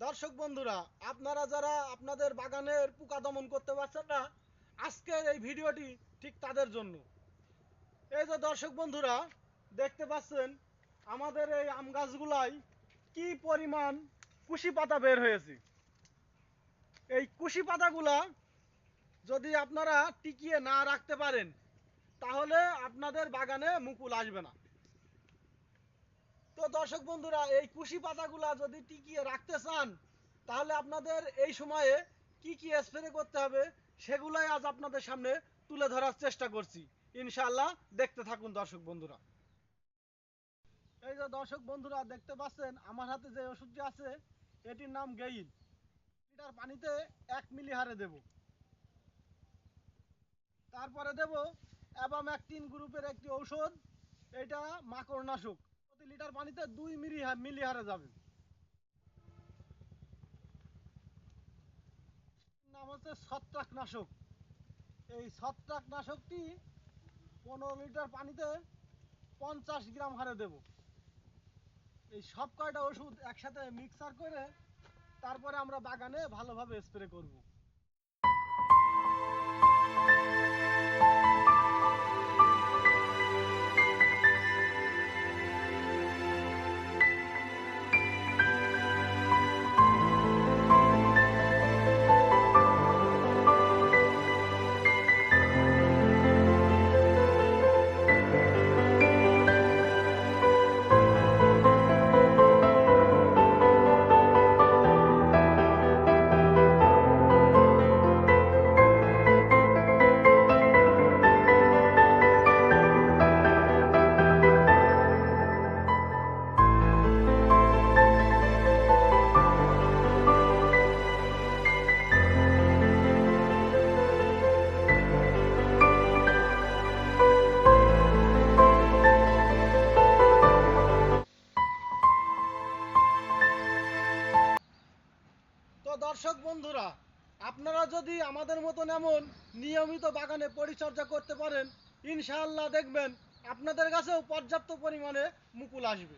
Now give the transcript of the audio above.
দর্শক বন্ধুরা, আপনারা যারা আপনাদের বাগানের পোকা দমন করতে পারছেন না, আজকের এই ভিডিওটি ঠিক তাদের জন্য। এই যে দর্শক বন্ধুরা দেখতে পাচ্ছেন, আমাদের এই আম গাছগুলাই কি পরিমাণ কুশি পাতা বের হয়েছে। এই কুশি পাতাগুলা যদি আপনারা টিকিয়ে না রাখতে পারেন, তাহলে আপনাদের বাগানে মুকুল আসবে না। তো দর্শক বন্ধুরা, এই কুশি পাতাগুলা যদি টিকিয়ে রাখতে চান, তাহলে আপনাদের এই সময়ে কি কি স্প্রে করতে হবে সেগুলাই আজ আপনাদের সামনে তুলে ধরার চেষ্টা করছি। ইনশাআল্লাহ দেখতে থাকুন দর্শক বন্ধুরা। এই যে দর্শক বন্ধুরা দেখতে পাচ্ছেন, আমার হাতে যে ওষুধটি আছে এটির নাম গেইল। লিটার পানিতে 1 মিলি হারে দেব। তারপরে দেব অ্যাবাম্যাকটিন গ্রুপের একটি ঔষধ, এটা মাকড়নাশক। প্রতি লিটার পানিতে 2 মিলি হারে যাবে। নাম হচ্ছে ছত্রাকনাশক। এই ছত্রাকনাশকটি 15 লিটার পানিতে 50 গ্রাম হারে দেব। এই সব কয়টা ওষুধ একসাথে মিক্সার করে তারপরে আমরা বাগানে ভালোভাবে স্প্রে করব। তো দর্শক বন্ধুরা, আপনারা যদি আমাদের মতন এমন নিয়মিত বাগানে পরিচর্যা করতে পারেন, ইনশাআল্লাহ দেখবেন আপনাদের কাছেও পর্যাপ্ত পরিমাণে মুকুল আসবে।